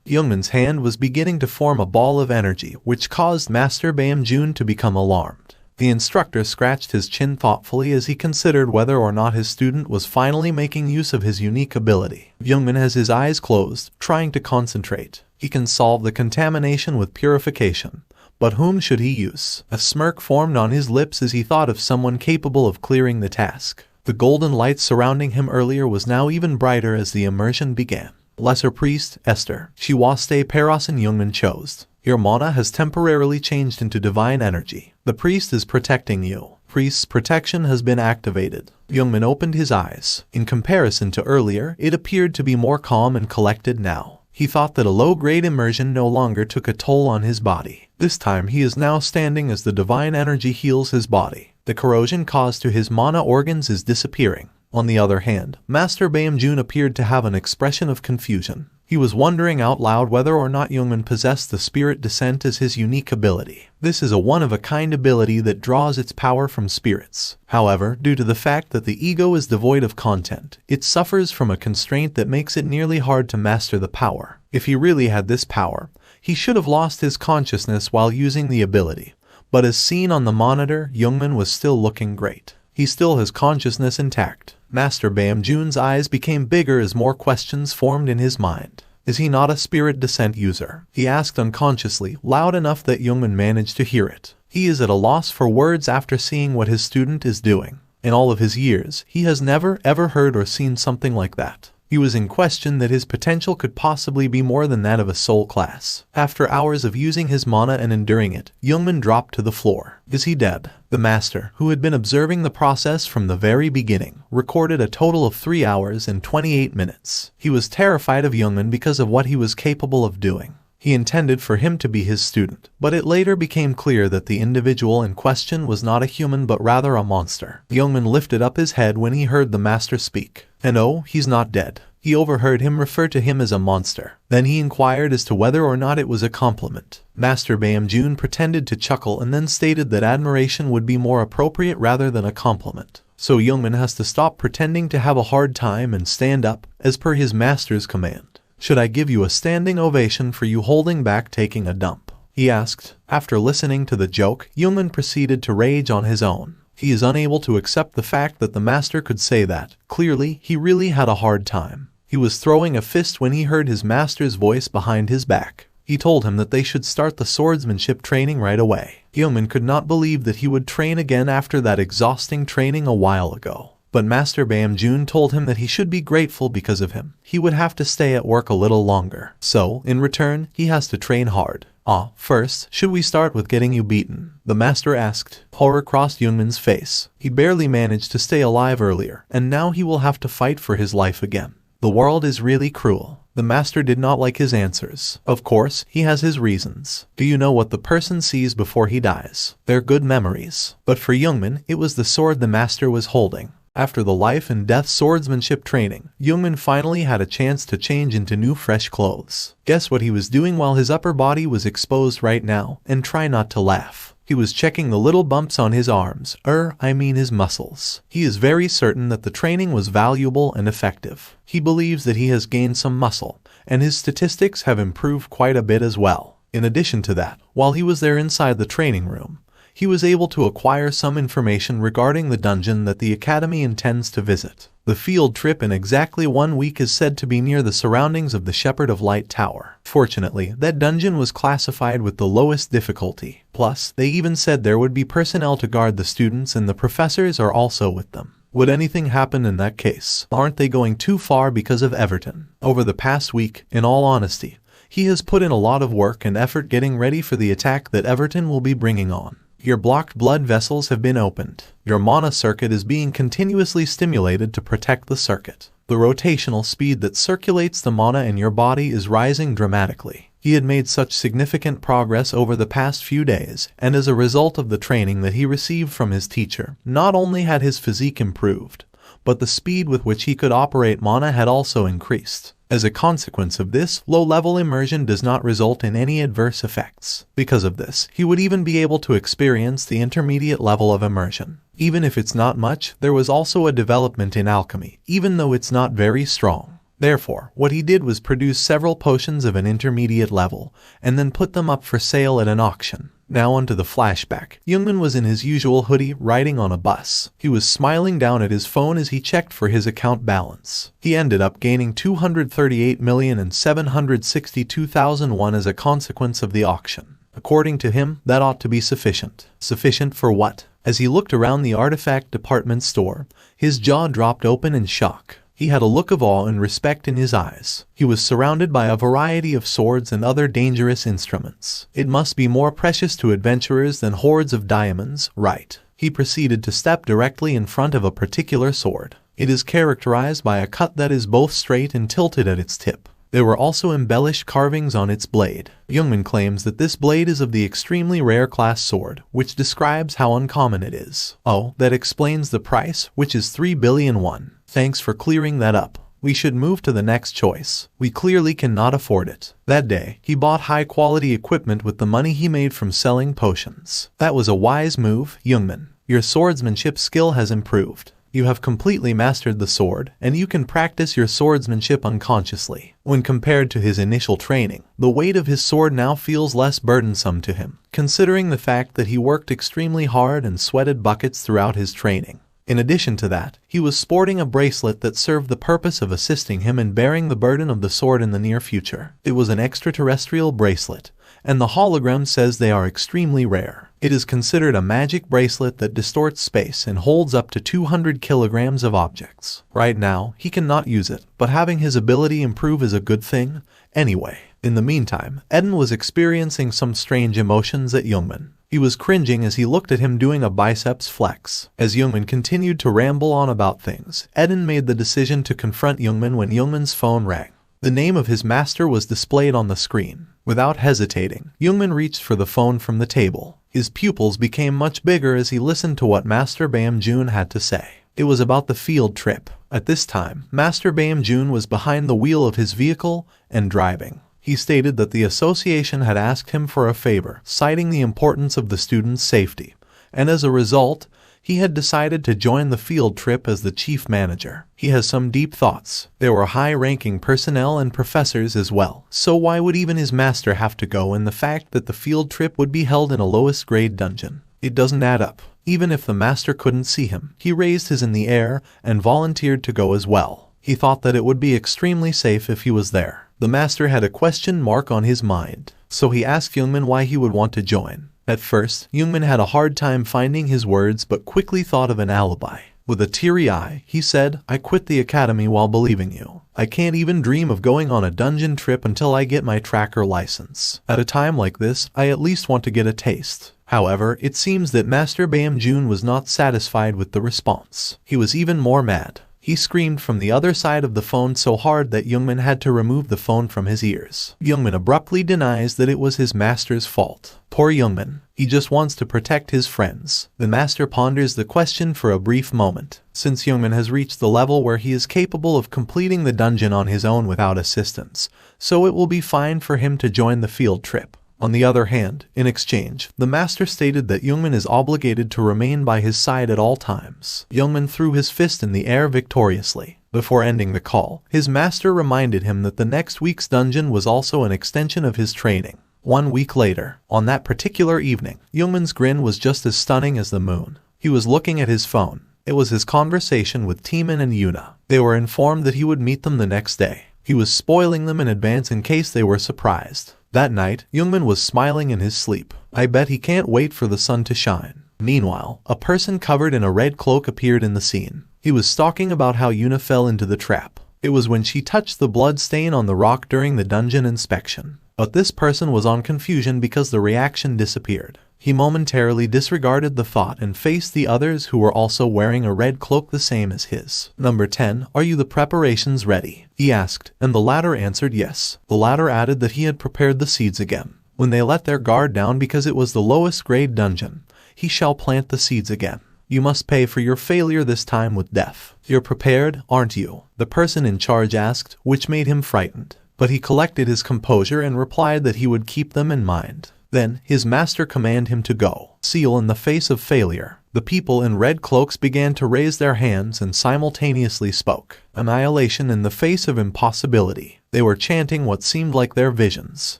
Youngman's hand was beginning to form a ball of energy, which caused Master Bam-jun to become alarmed. The instructor scratched his chin thoughtfully as he considered whether or not his student was finally making use of his unique ability. Youngman has his eyes closed, trying to concentrate. He can solve the contamination with purification. But whom should he use? A smirk formed on his lips as he thought of someone capable of clearing the task. The golden light surrounding him earlier was now even brighter as the immersion began. Lesser Priest, Esther. Shiwaste Parasan Youngman chose. Your mana has temporarily changed into divine energy. The priest is protecting you. Priest's protection has been activated. Youngman opened his eyes. In comparison to earlier, it appeared to be more calm and collected now. He thought that a low-grade immersion no longer took a toll on his body. This time he is now standing as the divine energy heals his body. The corrosion caused to his mana organs is disappearing. On the other hand, Master Bam-jun appeared to have an expression of confusion. He was wondering out loud whether or not Youngman possessed the spirit descent as his unique ability. This is a one-of-a-kind ability that draws its power from spirits. However, due to the fact that the ego is devoid of content, it suffers from a constraint that makes it nearly hard to master the power. If he really had this power, he should have lost his consciousness while using the ability. But as seen on the monitor, Youngman was still looking great. He still has consciousness intact. Master Bam-jun's eyes became bigger as more questions formed in his mind. Is he not a spirit descent user? He asked unconsciously, loud enough that Youngman managed to hear it. He is at a loss for words after seeing what his student is doing. In all of his years, he has never ever heard or seen something like that. He was in question that his potential could possibly be more than that of a soul class. After hours of using his mana and enduring it, Youngman dropped to the floor. Is he dead? The master, who had been observing the process from the very beginning, recorded a total of 3 hours and 28 minutes. He was terrified of Youngman because of what he was capable of doing. He intended for him to be his student, but it later became clear that the individual in question was not a human but rather a monster. Youngman lifted up his head when he heard the master speak. And oh, he's not dead. He overheard him refer to him as a monster. Then he inquired as to whether or not it was a compliment. Master Bam-jun pretended to chuckle and then stated that admiration would be more appropriate rather than a compliment. So Youngman has to stop pretending to have a hard time and stand up, as per his master's command. Should I give you a standing ovation for you holding back taking a dump? He asked. After listening to the joke, Youngman proceeded to rage on his own. He is unable to accept the fact that the master could say that. Clearly, he really had a hard time. He was throwing a fist when he heard his master's voice behind his back. He told him that they should start the swordsmanship training right away. Youngman could not believe that he would train again after that exhausting training a while ago. But Master Bam-jun told him that he should be grateful because of him. He would have to stay at work a little longer. So, in return, he has to train hard. First, should we start with getting you beaten? The master asked. Horror crossed Youngman's face. He barely managed to stay alive earlier, and now he will have to fight for his life again. The world is really cruel. The master did not like his answers. Of course, he has his reasons. Do you know what the person sees before he dies? They're good memories. But for Youngman, it was the sword the master was holding. After the life and death swordsmanship training, Youngman finally had a chance to change into new fresh clothes. Guess what he was doing while his upper body was exposed right now, and try not to laugh. He was checking the little bumps on his arms, his muscles. He is very certain that the training was valuable and effective. He believes that he has gained some muscle, and his statistics have improved quite a bit as well. In addition to that, while he was there inside the training room, he was able to acquire some information regarding the dungeon that the Academy intends to visit. The field trip in exactly 1 week is said to be near the surroundings of the Shepherd of Light Tower. Fortunately, that dungeon was classified with the lowest difficulty. Plus, they even said there would be personnel to guard the students and the professors are also with them. Would anything happen in that case? Aren't they going too far because of Everton? Over the past week, in all honesty, he has put in a lot of work and effort getting ready for the attack that Everton will be bringing on. Your blocked blood vessels have been opened. Your mana circuit is being continuously stimulated to protect the circuit. The rotational speed that circulates the mana in your body is rising dramatically. He had made such significant progress over the past few days, and as a result of the training that he received from his teacher, not only had his physique improved, but the speed with which he could operate mana had also increased. As a consequence of this, low-level immersion does not result in any adverse effects. Because of this, he would even be able to experience the intermediate level of immersion. Even if it's not much, there was also a development in alchemy, even though it's not very strong. Therefore, what he did was produce several potions of an intermediate level, and then put them up for sale at an auction. Now onto the flashback. Youngman was in his usual hoodie, riding on a bus. He was smiling down at his phone as he checked for his account balance. He ended up gaining 238,762,001 as a consequence of the auction. According to him, that ought to be sufficient. Sufficient for what? As he looked around the artifact department store, his jaw dropped open in shock. He had a look of awe and respect in his eyes. He was surrounded by a variety of swords and other dangerous instruments. It must be more precious to adventurers than hoards of diamonds, right? He proceeded to step directly in front of a particular sword. It is characterized by a cut that is both straight and tilted at its tip. There were also embellished carvings on its blade. Youngman claims that this blade is of the extremely rare class sword, which describes how uncommon it is. Oh, that explains the price, which is 3 billion won. Thanks for clearing that up. We should move to the next choice. We clearly cannot afford it. That day, he bought high-quality equipment with the money he made from selling potions. That was a wise move, Youngman. Your swordsmanship skill has improved. You have completely mastered the sword, and you can practice your swordsmanship unconsciously. When compared to his initial training, the weight of his sword now feels less burdensome to him, considering the fact that he worked extremely hard and sweated buckets throughout his training. In addition to that, he was sporting a bracelet that served the purpose of assisting him in bearing the burden of the sword in the near future. It was an extraterrestrial bracelet, and the hologram says they are extremely rare. It is considered a magic bracelet that distorts space and holds up to 200 kilograms of objects. Right now, he cannot use it, but having his ability improve is a good thing. Anyway, in the meantime, Eden was experiencing some strange emotions at Youngman. He was cringing as he looked at him doing a biceps flex. As Youngman continued to ramble on about things, Eden made the decision to confront Youngman when Youngman's phone rang. The name of his master was displayed on the screen. Without hesitating, Youngman reached for the phone from the table. His pupils became much bigger as he listened to what Master Bam-joon had to say. It was about the field trip. At this time, Master Bam-joon was behind the wheel of his vehicle and driving. He stated that the association had asked him for a favor, citing the importance of the students' safety, and as a result, he had decided to join the field trip as the chief manager. He has some deep thoughts. There were high-ranking personnel and professors as well, so why would even his master have to go, and the fact that the field trip would be held in a lowest-grade dungeon? It doesn't add up. Even if the master couldn't see him, he raised his in the air and volunteered to go as well. He thought that it would be extremely safe if he was there. The master had a question mark on his mind, so he asked Youngman why he would want to join. At first, Youngman had a hard time finding his words but quickly thought of an alibi. With a teary eye, he said, "I quit the academy while believing you. I can't even dream of going on a dungeon trip until I get my tracker license. At a time like this, I at least want to get a taste." However, it seems that Master Bam-joon was not satisfied with the response. He was even more mad. He screamed from the other side of the phone so hard that Youngman had to remove the phone from his ears. Youngman abruptly denies that it was his master's fault. Poor Youngman. He just wants to protect his friends. The master ponders the question for a brief moment. Since Youngman has reached the level where he is capable of completing the dungeon on his own without assistance, so it will be fine for him to join the field trip. On the other hand, in exchange, the master stated that Youngman is obligated to remain by his side at all times. Youngman threw his fist in the air victoriously. Before ending the call, his master reminded him that the next week's dungeon was also an extension of his training. 1 week later, on that particular evening, Youngman's grin was just as stunning as the moon. He was looking at his phone. It was his conversation with Timan and Yuna. They were informed that he would meet them the next day. He was spoiling them in advance in case they were surprised. That night, Youngman was smiling in his sleep. I bet he can't wait for the sun to shine. Meanwhile, a person covered in a red cloak appeared in the scene. He was talking about how Yuna fell into the trap. It was when she touched the blood stain on the rock during the dungeon inspection. But this person was on confusion because the reaction disappeared. He momentarily disregarded the thought and faced the others who were also wearing a red cloak the same as his. Number 10, are you the preparations ready? He asked, and the latter answered yes. The latter added that he had prepared the seeds again. When they let their guard down because it was the lowest grade dungeon, he shall plant the seeds again. You must pay for your failure this time with death. You're prepared, aren't you? The person in charge asked, which made him frightened. But he collected his composure and replied that he would keep them in mind. Then, his master commanded him to go. Seal in the face of failure. The people in red cloaks began to raise their hands and simultaneously spoke. Annihilation in the face of impossibility. They were chanting what seemed like their visions.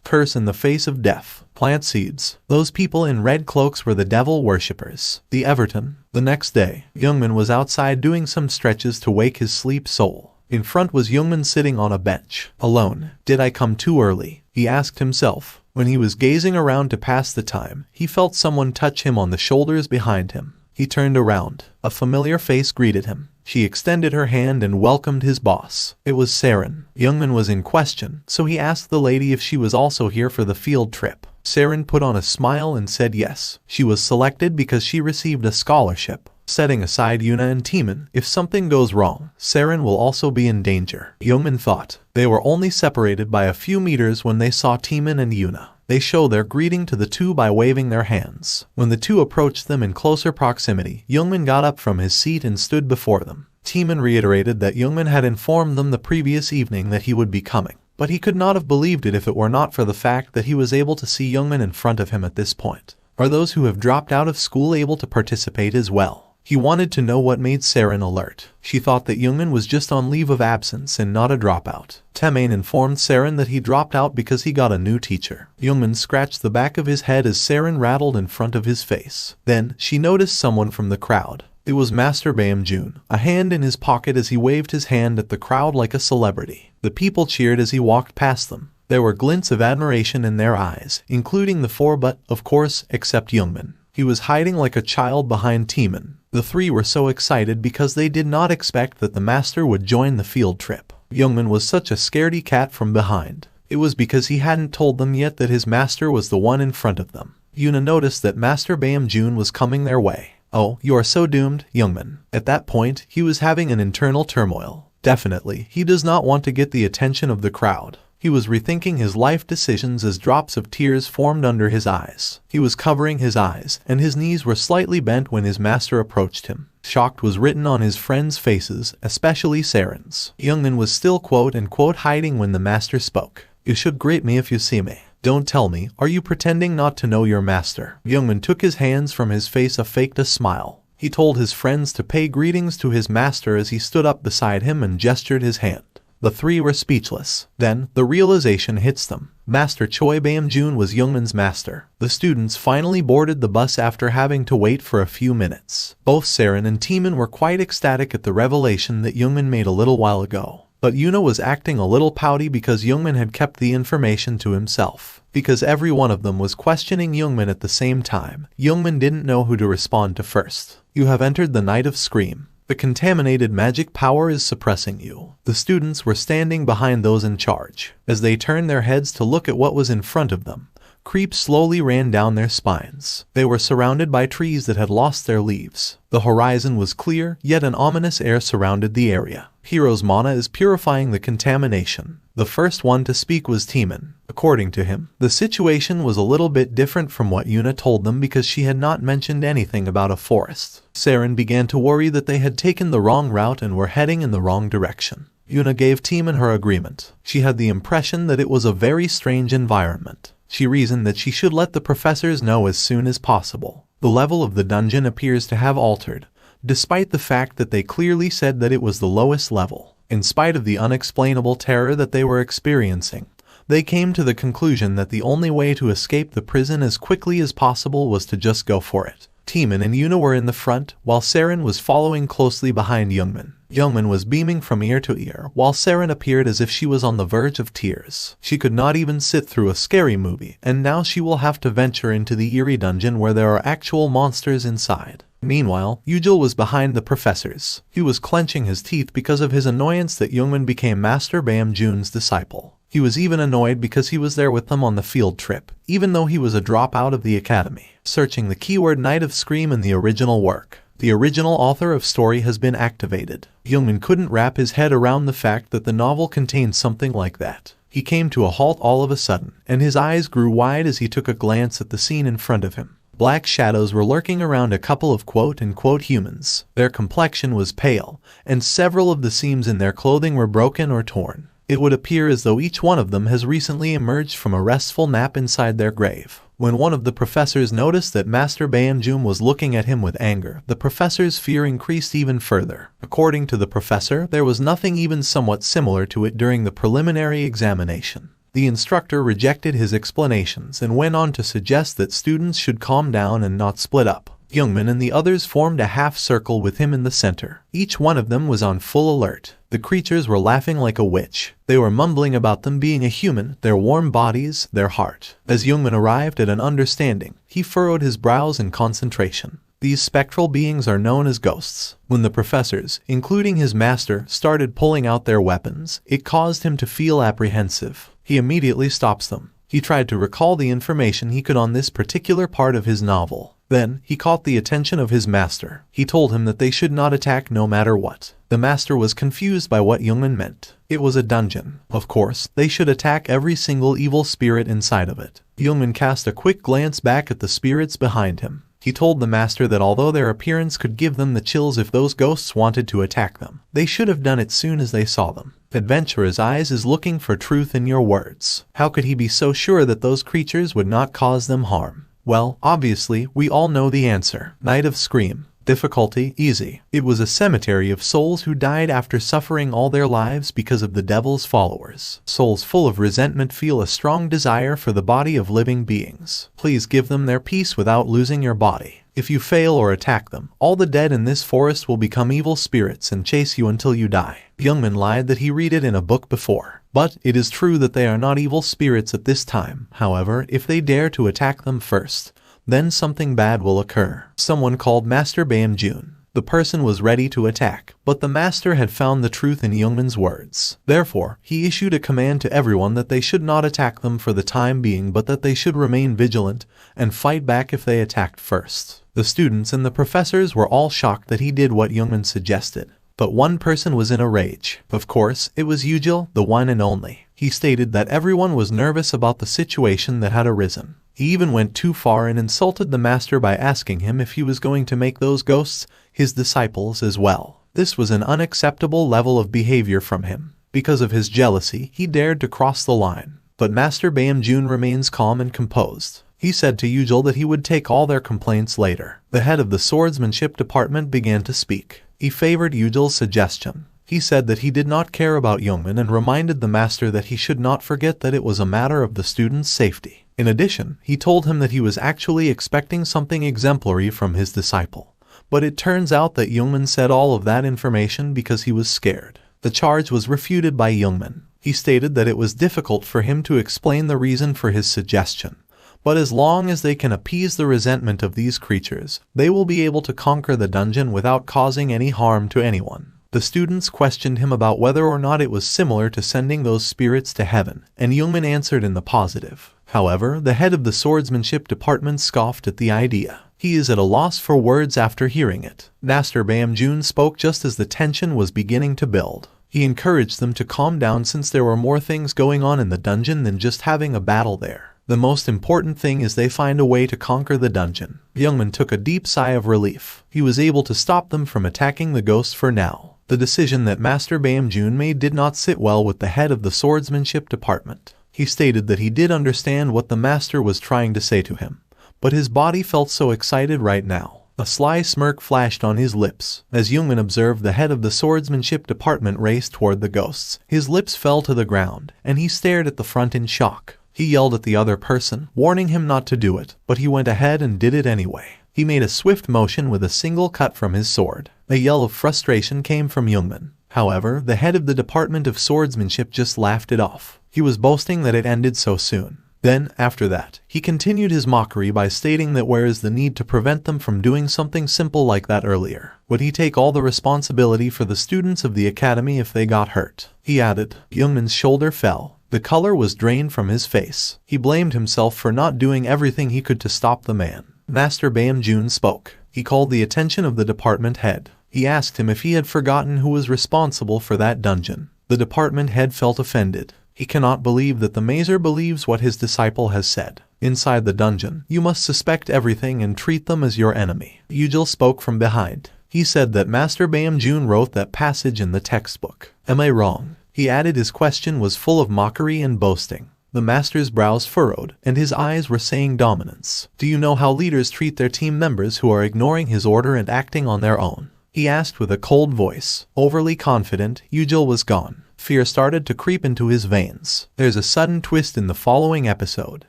Curse in the face of death. Plant seeds. Those people in red cloaks were the devil worshippers. The Everton. The next day, Youngman was outside doing some stretches to wake his sleep soul. In front was Youngman sitting on a bench, alone. Did I come too early? He asked himself. When he was gazing around to pass the time, he felt someone touch him on the shoulders behind him. He turned around. A familiar face greeted him. She extended her hand and welcomed his boss. It was Saren. Youngman was in question, so he asked the lady if she was also here for the field trip. Saren put on a smile and said yes. She was selected because she received a scholarship. Setting aside Yuna and Timon, if something goes wrong, Saren will also be in danger. Youngman thought. They were only separated by a few meters when they saw Timon and Yuna. They show their greeting to the two by waving their hands. When the two approached them in closer proximity, Youngman got up from his seat and stood before them. Timon reiterated that Youngman had informed them the previous evening that he would be coming. But he could not have believed it if it were not for the fact that he was able to see Youngman in front of him at this point. Are those who have dropped out of school able to participate as well? He wanted to know what made Saren alert. She thought that Youngman was just on leave of absence and not a dropout. Temain informed Saren that he dropped out because he got a new teacher. Youngman scratched the back of his head as Saren rattled in front of his face. Then, she noticed someone from the crowd. It was Master Bam-Jun, a hand in his pocket as he waved his hand at the crowd like a celebrity. The people cheered as he walked past them. There were glints of admiration in their eyes, including the four but, of course, except Youngman. He was hiding like a child behind Timon. The three were so excited because they did not expect that the master would join the field trip. Youngman was such a scaredy cat from behind. It was because he hadn't told them yet that his master was the one in front of them. Yuna noticed that Master Bam-Jun was coming their way. Oh, you are so doomed, Youngman. At that point, he was having an internal turmoil. Definitely, he does not want to get the attention of the crowd. He was rethinking his life decisions as drops of tears formed under his eyes. He was covering his eyes, and his knees were slightly bent when his master approached him. Shocked was written on his friends' faces, especially Saren's. Youngman was still quote-unquote hiding when the master spoke. You should greet me if you see me. Don't tell me, are you pretending not to know your master? Youngman took his hands from his face and faked a smile. He told his friends to pay greetings to his master as he stood up beside him and gestured his hand. The three were speechless. Then, the realization hits them. Master Choi Bam-Jun was Youngman's master. The students finally boarded the bus after having to wait for a few minutes. Both Saren and Timon were quite ecstatic at the revelation that Youngman made a little while ago. But Yuna was acting a little pouty because Youngman had kept the information to himself. Because every one of them was questioning Youngman at the same time, Youngman didn't know who to respond to first. You have entered the Night of Scream. The contaminated magic power is suppressing you. The students were standing behind those in charge. As they turned their heads to look at what was in front of them, creeps slowly ran down their spines. They were surrounded by trees that had lost their leaves. The horizon was clear, yet an ominous air surrounded the area. Hero's mana is purifying the contamination. The first one to speak was Timon. According to him, the situation was a little bit different from what Yuna told them because she had not mentioned anything about a forest. Saren began to worry that they had taken the wrong route and were heading in the wrong direction. Yuna gave Timon her agreement. She had the impression that it was a very strange environment. She reasoned that she should let the professors know as soon as possible. The level of the dungeon appears to have altered, despite the fact that they clearly said that it was the lowest level. In spite of the unexplainable terror that they were experiencing, they came to the conclusion that the only way to escape the prison as quickly as possible was to just go for it. Timon and Yuna were in the front, while Saren was following closely behind Youngman. Youngman was beaming from ear to ear, while Saren appeared as if she was on the verge of tears. She could not even sit through a scary movie, and now she will have to venture into the eerie dungeon where there are actual monsters inside. Meanwhile, Yujil was behind the professors. He was clenching his teeth because of his annoyance that Youngman became Master Bam-Jun's disciple. He was even annoyed because he was there with them on the field trip, even though he was a dropout of the academy. Searching the keyword Night of Scream in the original work. The original author of story has been activated. Youngman couldn't wrap his head around the fact that the novel contained something like that. He came to a halt all of a sudden, and his eyes grew wide as he took a glance at the scene in front of him. Black shadows were lurking around a couple of quote-unquote humans. Their complexion was pale, and several of the seams in their clothing were broken or torn. It would appear as though each one of them has recently emerged from a restful nap inside their grave. When one of the professors noticed that Master Bayamjun was looking at him with anger, the professor's fear increased even further. According to the professor, there was nothing even somewhat similar to it during the preliminary examination. The instructor rejected his explanations and went on to suggest that students should calm down and not split up. Youngman and the others formed a half circle with him in the center. Each one of them was on full alert. The creatures were laughing like a witch. They were mumbling about them being a human, their warm bodies, their heart. As Youngman arrived at an understanding, he furrowed his brows in concentration. These spectral beings are known as ghosts. When the professors, including his master, started pulling out their weapons, it caused him to feel apprehensive. He immediately stops them. He tried to recall the information he could on this particular part of his novel. Then, he caught the attention of his master. He told him that they should not attack no matter what. The master was confused by what Youngman meant. It was a dungeon. Of course, they should attack every single evil spirit inside of it. Youngman cast a quick glance back at the spirits behind him. He told the master that although their appearance could give them the chills if those ghosts wanted to attack them, they should have done it soon as they saw them. Adventurer's eyes is looking for truth in your words. How could he be so sure that those creatures would not cause them harm? Well, obviously, we all know the answer. Night of Scream. Difficulty, easy. It was a cemetery of souls who died after suffering all their lives because of the devil's followers. Souls full of resentment feel a strong desire for the body of living beings. Please give them their peace without losing your body. If you fail or attack them, all the dead in this forest will become evil spirits and chase you until you die. Youngman lied that he read it in a book before. But it is true that they are not evil spirits at this time. However, if they dare to attack them first, then something bad will occur. Someone called Master Bayamjun. The person was ready to attack, but the master had found the truth in Youngman's words. Therefore, he issued a command to everyone that they should not attack them for the time being, but that they should remain vigilant and fight back if they attacked first. The students and the professors were all shocked that he did what Youngman suggested. But one person was in a rage. Of course, it was Yujil, the one and only. He stated that everyone was nervous about the situation that had arisen. He even went too far and insulted the master by asking him if he was going to make those ghosts his disciples as well. This was an unacceptable level of behavior from him. Because of his jealousy, he dared to cross the line. But Master Bayamjun remains calm and composed. He said to Yujil that he would take all their complaints later. The head of the swordsmanship department began to speak. He favored Yujil's suggestion. He said that he did not care about Youngman and reminded the master that he should not forget that it was a matter of the student's safety. In addition, he told him that he was actually expecting something exemplary from his disciple. But it turns out that Youngman said all of that information because he was scared. The charge was refuted by Youngman. He stated that it was difficult for him to explain the reason for his suggestion. But as long as they can appease the resentment of these creatures, they will be able to conquer the dungeon without causing any harm to anyone. The students questioned him about whether or not it was similar to sending those spirits to heaven, and Youngman answered in the positive. However, the head of the swordsmanship department scoffed at the idea. He is at a loss for words after hearing it. Master Bayamjun spoke just as the tension was beginning to build. He encouraged them to calm down since there were more things going on in the dungeon than just having a battle there. The most important thing is they find a way to conquer the dungeon. Youngman took a deep sigh of relief. He was able to stop them from attacking the ghosts for now. The decision that Master Bayamjun made did not sit well with the head of the swordsmanship department. He stated that he did understand what the master was trying to say to him, but his body felt so excited right now. A sly smirk flashed on his lips. As Youngman observed the head of the swordsmanship department race toward the ghosts, his lips fell to the ground, and he stared at the front in shock. He yelled at the other person, warning him not to do it, but he went ahead and did it anyway. He made a swift motion with a single cut from his sword. A yell of frustration came from Youngman. However, the head of the Department of Swordsmanship just laughed it off. He was boasting that it ended so soon. Then, after that, he continued his mockery by stating that where is the need to prevent them from doing something simple like that earlier? Would he take all the responsibility for the students of the academy if they got hurt? He added. Youngman's shoulder fell. The color was drained from his face. He blamed himself for not doing everything he could to stop the man. Master Bayamjun spoke. He called the attention of the department head. He asked him if he had forgotten who was responsible for that dungeon. The department head felt offended. He cannot believe that the mazer believes what his disciple has said. Inside the dungeon, you must suspect everything and treat them as your enemy. Yujil spoke from behind. He said that Master Bayamjun wrote that passage in the textbook. Am I wrong? He added his question was full of mockery and boasting. The master's brows furrowed, and his eyes were saying dominance. "Do you know how leaders treat their team members who are ignoring his order and acting on their own?" he asked with a cold voice. Overly confident, Yujil was gone. Fear started to creep into his veins. There's a sudden twist in the following episode.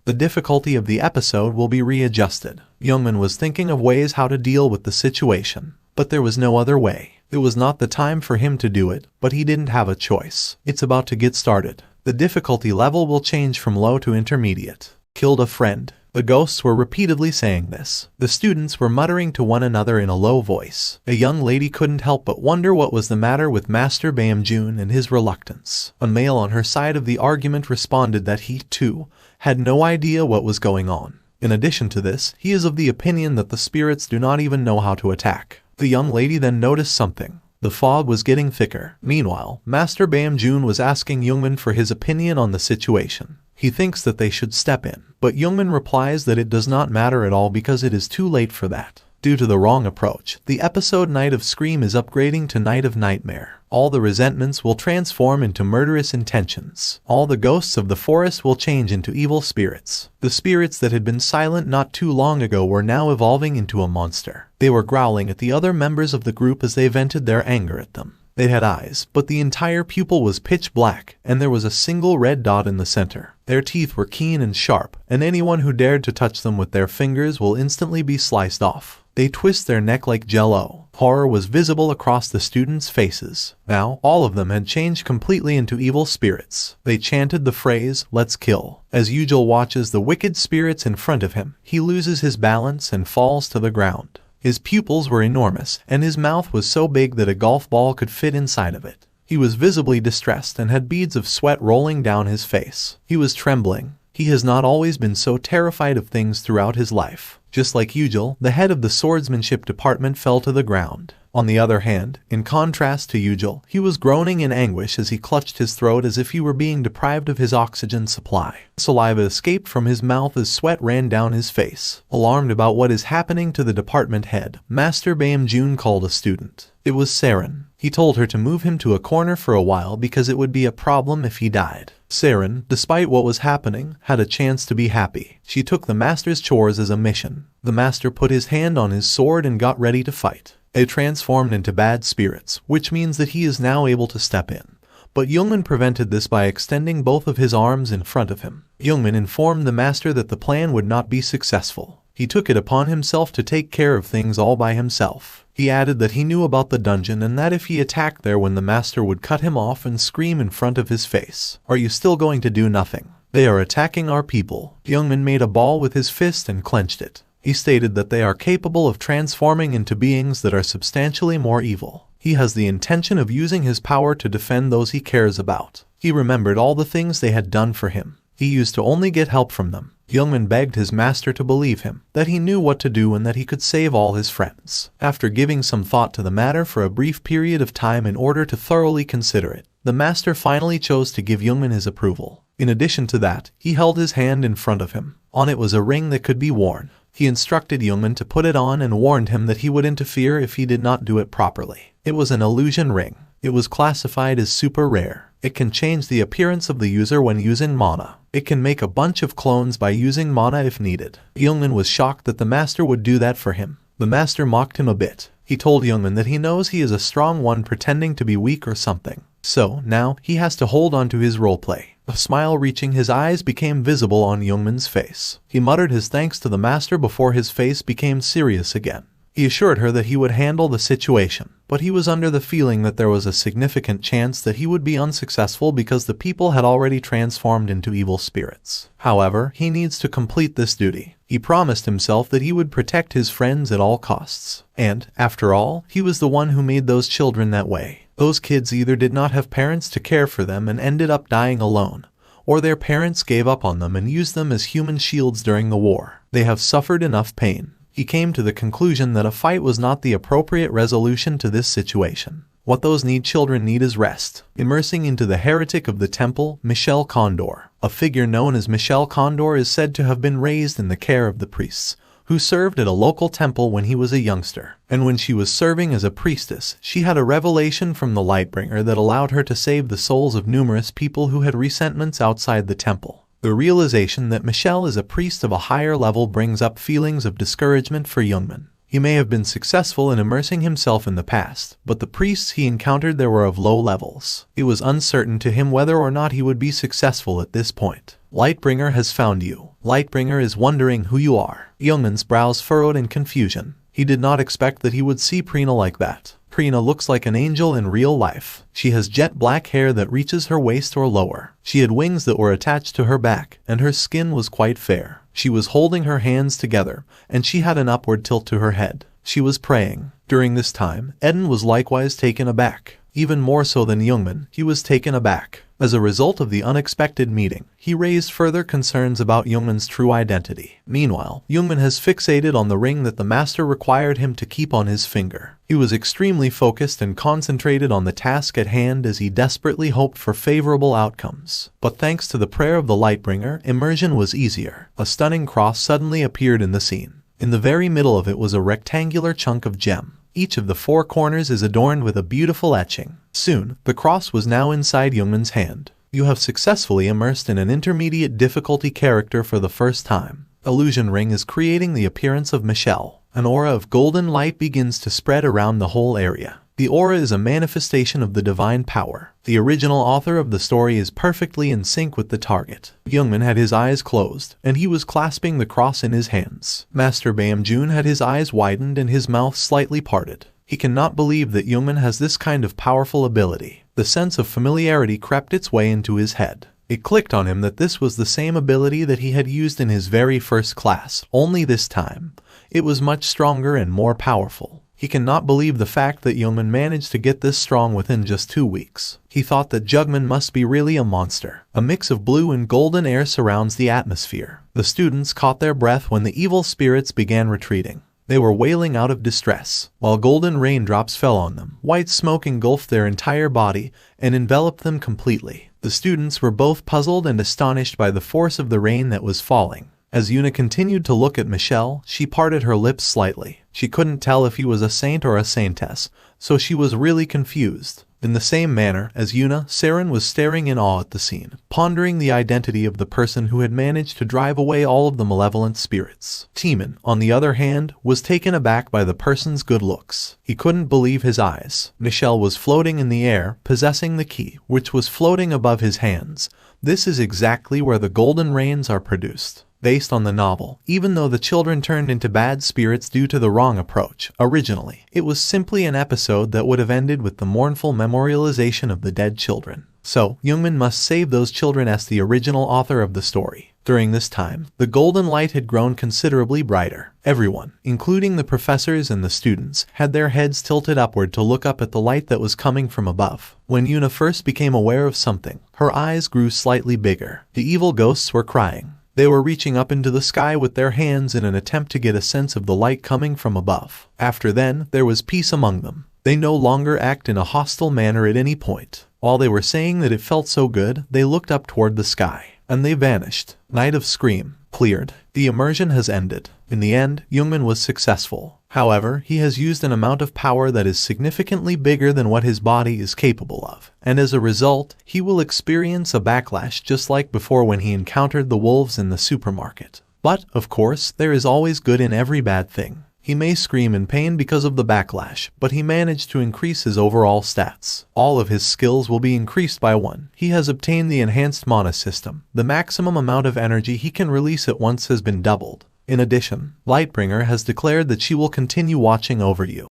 The difficulty of the episode will be readjusted. Youngman was thinking of ways how to deal with the situation, but there was no other way. It was not the time for him to do it, but he didn't have a choice. It's about to get started. The difficulty level will change from low to intermediate. Killed a friend. The ghosts were repeatedly saying this. The students were muttering to one another in a low voice. A young lady couldn't help but wonder what was the matter with Master Bamjoon and his reluctance. A male on her side of the argument responded that he, too, had no idea what was going on. In addition to this, he is of the opinion that the spirits do not even know how to attack. The young lady then noticed something. The fog was getting thicker. Meanwhile, Master Bamjoon was asking Youngman for his opinion on the situation. He thinks that they should step in, but Youngman replies that it does not matter at all because it is too late for that. Due to the wrong approach, the episode Night of Scream is upgrading to Night of Nightmare. All the resentments will transform into murderous intentions. All the ghosts of the forest will change into evil spirits. The spirits that had been silent not too long ago were now evolving into a monster. They were growling at the other members of the group as they vented their anger at them. They had eyes, but the entire pupil was pitch black, and there was a single red dot in the center. Their teeth were keen and sharp, and anyone who dared to touch them with their fingers will instantly be sliced off. They twist their neck like jello. Horror was visible across the students' faces. Now, all of them had changed completely into evil spirits. They chanted the phrase, "Let's kill." As Yujil watches the wicked spirits in front of him, he loses his balance and falls to the ground. His pupils were enormous, and his mouth was so big that a golf ball could fit inside of it. He was visibly distressed and had beads of sweat rolling down his face. He was trembling. He has not always been so terrified of things throughout his life. Just like Yujil, the head of the swordsmanship department fell to the ground. On the other hand, in contrast to Yujil, he was groaning in anguish as he clutched his throat as if he were being deprived of his oxygen supply. Saliva escaped from his mouth as sweat ran down his face. Alarmed about what is happening to the department head, Master Bamjoon called a student. It was Saren. He told her to move him to a corner for a while because it would be a problem if he died. Saren, despite what was happening, had a chance to be happy. She took the master's chores as a mission. The master put his hand on his sword and got ready to fight. It transformed into bad spirits, which means that he is now able to step in. But Youngman prevented this by extending both of his arms in front of him. Youngman informed the master that the plan would not be successful. He took it upon himself to take care of things all by himself. He added that he knew about the dungeon and that if he attacked there when the master would cut him off and scream in front of his face, "Are you still going to do nothing? They are attacking our people." Youngman made a ball with his fist and clenched it. He stated that they are capable of transforming into beings that are substantially more evil. He has the intention of using his power to defend those he cares about. He remembered all the things they had done for him. He used to only get help from them. Youngman begged his master to believe him, that he knew what to do and that he could save all his friends. After giving some thought to the matter for a brief period of time in order to thoroughly consider it, the master finally chose to give Youngman his approval. In addition to that, he held his hand in front of him. On it was a ring that could be worn. He instructed Youngman to put it on and warned him that he would interfere if he did not do it properly. It was an illusion ring. It was classified as super rare. It can change the appearance of the user when using mana. It can make a bunch of clones by using mana if needed. Youngman was shocked that the master would do that for him. The master mocked him a bit. He told Youngman that he knows he is a strong one pretending to be weak or something. So, now, he has to hold on to his roleplay. A smile reaching his eyes became visible on Youngman's face. He muttered his thanks to the master before his face became serious again. He assured her that he would handle the situation, but he was under the feeling that there was a significant chance that he would be unsuccessful because the people had already transformed into evil spirits. However, he needs to complete this duty. He promised himself that he would protect his friends at all costs. And, after all, he was the one who made those children that way. Those kids either did not have parents to care for them and ended up dying alone, or their parents gave up on them and used them as human shields during the war. They have suffered enough pain. He came to the conclusion that a fight was not the appropriate resolution to this situation. What those children need is rest. Immersing into the heretic of the temple, Michel Condor. A figure known as Michel Condor is said to have been raised in the care of the priests, who served at a local temple when he was a youngster. And when she was serving as a priestess, she had a revelation from the Lightbringer that allowed her to save the souls of numerous people who had resentments outside the temple. The realization that Michelle is a priest of a higher level brings up feelings of discouragement for Youngman. He may have been successful in immersing himself in the past, but the priests he encountered there were of low levels. It was uncertain to him whether or not he would be successful at this point. Lightbringer has found you. Lightbringer is wondering who you are. Youngman's brows furrowed in confusion. He did not expect that he would see Prina like that. Prina looks like an angel in real life. She has jet black hair that reaches her waist or lower. She had wings that were attached to her back, and her skin was quite fair. She was holding her hands together, and she had an upward tilt to her head. She was praying. During this time, Eden was likewise taken aback. Even more so than Youngman, he was taken aback. As a result of the unexpected meeting, he raised further concerns about Youngman's true identity. Meanwhile, Youngman has fixated on the ring that the master required him to keep on his finger. He was extremely focused and concentrated on the task at hand as he desperately hoped for favorable outcomes. But thanks to the prayer of the Lightbringer, immersion was easier. A stunning cross suddenly appeared in the scene. In the very middle of it was a rectangular chunk of gem. Each of the four corners is adorned with a beautiful etching. Soon, the cross was now inside Youngman's hand. You have successfully immersed in an intermediate difficulty character for the first time. Illusion Ring is creating the appearance of Michelle. An aura of golden light begins to spread around the whole area. The aura is a manifestation of the divine power. The original author of the story is perfectly in sync with the target. Youngman had his eyes closed, and he was clasping the cross in his hands. Master Bamjoon had his eyes widened and his mouth slightly parted. He cannot believe that Youngman has this kind of powerful ability. The sense of familiarity crept its way into his head. It clicked on him that this was the same ability that he had used in his very first class, only this time it was much stronger and more powerful. He cannot believe the fact that Youngman managed to get this strong within just 2 weeks. He thought that Jugman must be really a monster. A mix of blue and golden air surrounds the atmosphere. The students caught their breath when the evil spirits began retreating. They were wailing out of distress, while golden raindrops fell on them. White smoke engulfed their entire body and enveloped them completely. The students were both puzzled and astonished by the force of the rain that was falling. As Yuna continued to look at Michelle, she parted her lips slightly. She couldn't tell if he was a saint or a saintess, so she was really confused. In the same manner as Yuna, Saren was staring in awe at the scene, pondering the identity of the person who had managed to drive away all of the malevolent spirits. Timon, on the other hand, was taken aback by the person's good looks. He couldn't believe his eyes. Michelle was floating in the air, possessing the key, which was floating above his hands. This is exactly where the golden rains are produced. Based on the novel, even though the children turned into bad spirits due to the wrong approach, originally, it was simply an episode that would have ended with the mournful memorialization of the dead children. So, Youngman must save those children as the original author of the story. During this time, the golden light had grown considerably brighter. Everyone, including the professors and the students, had their heads tilted upward to look up at the light that was coming from above. When Yuna first became aware of something, her eyes grew slightly bigger. The evil ghosts were crying. They were reaching up into the sky with their hands in an attempt to get a sense of the light coming from above. After then, there was peace among them. They no longer act in a hostile manner at any point. While they were saying that it felt so good, they looked up toward the sky, and they vanished. Night of Scream cleared. The immersion has ended. In the end, Youngman was successful. However, he has used an amount of power that is significantly bigger than what his body is capable of, and as a result, he will experience a backlash just like before when he encountered the wolves in the supermarket. But, of course, there is always good in every bad thing. He may scream in pain because of the backlash, but he managed to increase his overall stats. All of his skills will be increased by 1. He has obtained the enhanced mana system. The maximum amount of energy he can release at once has been doubled. In addition, Lightbringer has declared that she will continue watching over you.